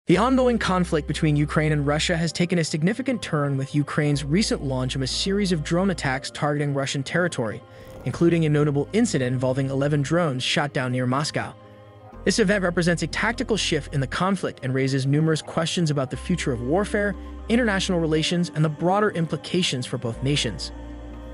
The ongoing conflict between Ukraine and Russia has taken a significant turn with Ukraine's recent launch of a series of drone attacks targeting Russian territory, including a notable incident involving 11 drones shot down near Moscow. This event represents a tactical shift in the conflict and raises numerous questions about the future of warfare, international relations, and the broader implications for both nations.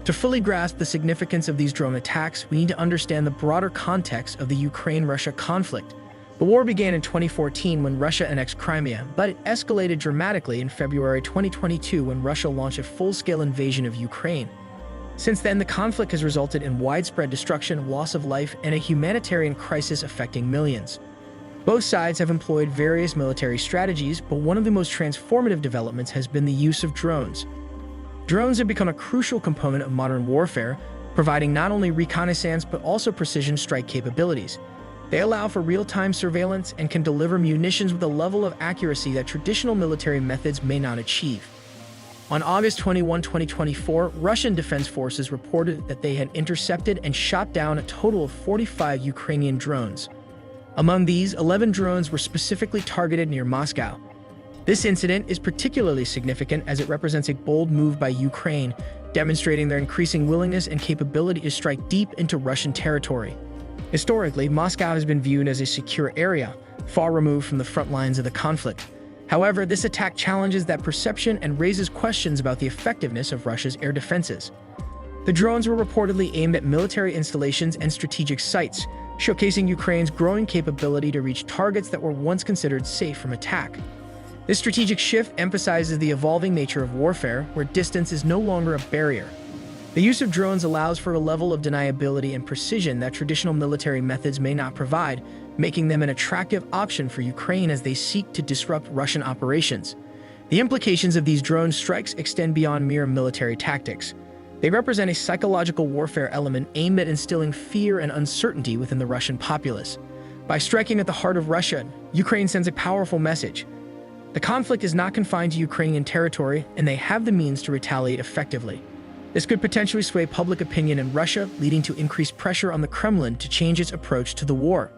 To fully grasp the significance of these drone attacks, we need to understand the broader context of the Ukraine-Russia conflict. The war began in 2014 when Russia annexed Crimea, but it escalated dramatically in February 2022 when Russia launched a full-scale invasion of Ukraine. Since then, the conflict has resulted in widespread destruction, loss of life, and a humanitarian crisis affecting millions. Both sides have employed various military strategies, but one of the most transformative developments has been the use of drones. Drones have become a crucial component of modern warfare, providing not only reconnaissance but also precision strike capabilities. They allow for real-time surveillance and can deliver munitions with a level of accuracy that traditional military methods may not achieve. On August 21, 2024, Russian defense forces reported that they had intercepted and shot down a total of 45 Ukrainian drones. Among these, 11 drones were specifically targeted near Moscow. This incident is particularly significant as it represents a bold move by Ukraine, demonstrating their increasing willingness and capability to strike deep into Russian territory. Historically, Moscow has been viewed as a secure area, far removed from the front lines of the conflict. However, this attack challenges that perception and raises questions about the effectiveness of Russia's air defenses. The drones were reportedly aimed at military installations and strategic sites, showcasing Ukraine's growing capability to reach targets that were once considered safe from attack. This strategic shift emphasizes the evolving nature of warfare, where distance is no longer a barrier. The use of drones allows for a level of deniability and precision that traditional military methods may not provide, making them an attractive option for Ukraine as they seek to disrupt Russian operations. The implications of these drone strikes extend beyond mere military tactics. They represent a psychological warfare element aimed at instilling fear and uncertainty within the Russian populace. By striking at the heart of Russia, Ukraine sends a powerful message. The conflict is not confined to Ukrainian territory, and they have the means to retaliate effectively. This could potentially sway public opinion in Russia, leading to increased pressure on the Kremlin to change its approach to the war.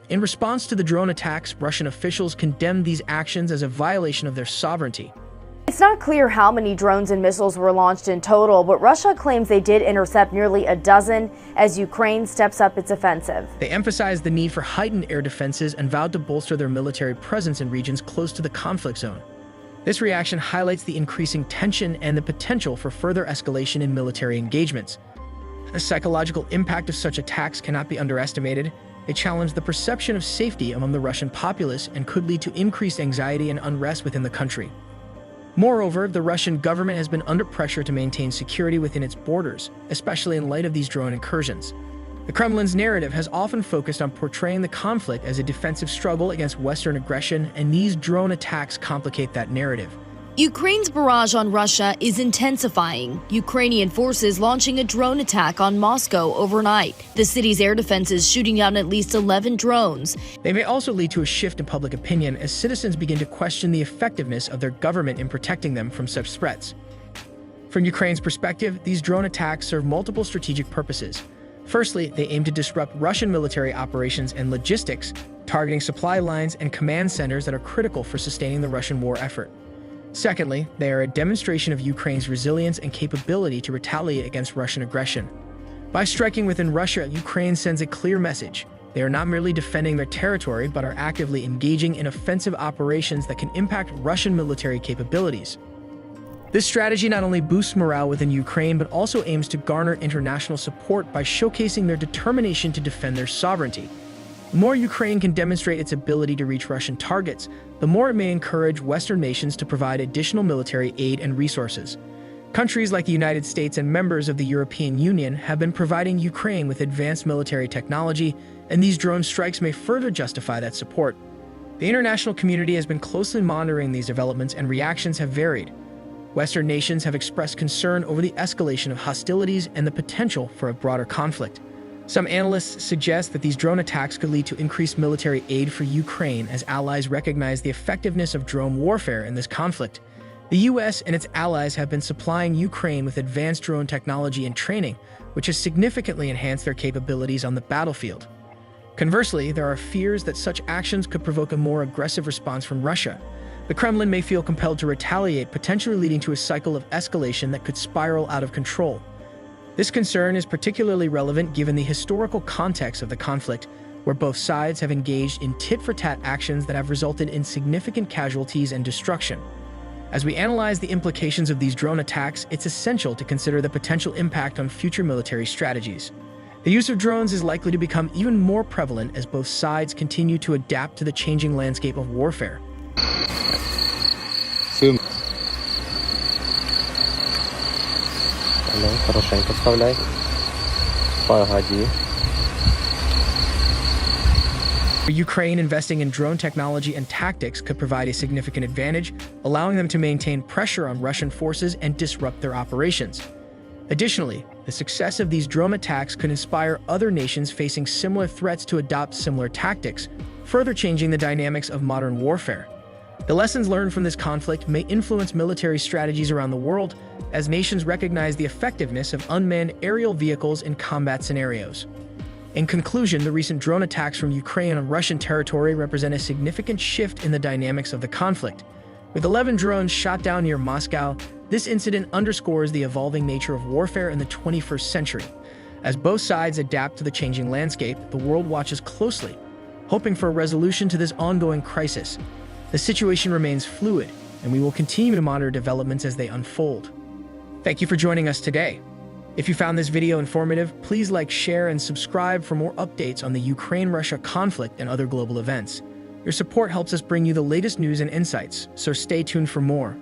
In response to the drone attacks, Russian officials condemned these actions as a violation of their sovereignty. It's not clear how many drones and missiles were launched in total, but Russia claims they did intercept nearly a dozen as Ukraine steps up its offensive. They emphasized the need for heightened air defenses and vowed to bolster their military presence in regions close to the conflict zone. This reaction highlights the increasing tension and the potential for further escalation in military engagements. The psychological impact of such attacks cannot be underestimated. They challenge the perception of safety among the Russian populace and could lead to increased anxiety and unrest within the country. Moreover, the Russian government has been under pressure to maintain security within its borders, especially in light of these drone incursions. The Kremlin's narrative has often focused on portraying the conflict as a defensive struggle against Western aggression, and these drone attacks complicate that narrative. Ukraine's barrage on Russia is intensifying. Ukrainian forces launching a drone attack on Moscow overnight. The city's air defenses shooting down at least 11 drones. They may also lead to a shift in public opinion as citizens begin to question the effectiveness of their government in protecting them from such threats. From Ukraine's perspective, these drone attacks serve multiple strategic purposes. Firstly, they aim to disrupt Russian military operations and logistics, targeting supply lines and command centers that are critical for sustaining the Russian war effort. Secondly, they are a demonstration of Ukraine's resilience and capability to retaliate against Russian aggression. By striking within Russia, Ukraine sends a clear message. They are not merely defending their territory, but are actively engaging in offensive operations that can impact Russian military capabilities. This strategy not only boosts morale within Ukraine, but also aims to garner international support by showcasing their determination to defend their sovereignty. The more Ukraine can demonstrate its ability to reach Russian targets, the more it may encourage Western nations to provide additional military aid and resources. Countries like the United States and members of the European Union have been providing Ukraine with advanced military technology, and these drone strikes may further justify that support. The international community has been closely monitoring these developments, and reactions have varied. Western nations have expressed concern over the escalation of hostilities and the potential for a broader conflict. Some analysts suggest that these drone attacks could lead to increased military aid for Ukraine as allies recognize the effectiveness of drone warfare in this conflict. The US and its allies have been supplying Ukraine with advanced drone technology and training, which has significantly enhanced their capabilities on the battlefield. Conversely, there are fears that such actions could provoke a more aggressive response from Russia. The Kremlin may feel compelled to retaliate, potentially leading to a cycle of escalation that could spiral out of control. This concern is particularly relevant given the historical context of the conflict, where both sides have engaged in tit-for-tat actions that have resulted in significant casualties and destruction. As we analyze the implications of these drone attacks, it's essential to consider the potential impact on future military strategies. The use of drones is likely to become even more prevalent as both sides continue to adapt to the changing landscape of warfare. Хорошенько вставляй. Погоди. Ukraine investing in drone technology and tactics could provide a significant advantage, allowing them to maintain pressure on Russian forces and disrupt their operations. Additionally, the success of these drone attacks could inspire other nations facing similar threats to adopt similar tactics, further changing the dynamics of modern warfare. The lessons learned from this conflict may influence military strategies around the world as nations recognize the effectiveness of unmanned aerial vehicles in combat scenarios. In conclusion, the recent drone attacks from Ukraine on Russian territory represent a significant shift in the dynamics of the conflict. With 11 drones shot down near Moscow, this incident underscores the evolving nature of warfare in the 21st century. As both sides adapt to the changing landscape, the world watches closely, hoping for a resolution to this ongoing crisis. The situation remains fluid, and we will continue to monitor developments as they unfold. Thank you for joining us today. If you found this video informative, please like, share, and subscribe for more updates on the Ukraine-Russia conflict and other global events. Your support helps us bring you the latest news and insights, so stay tuned for more.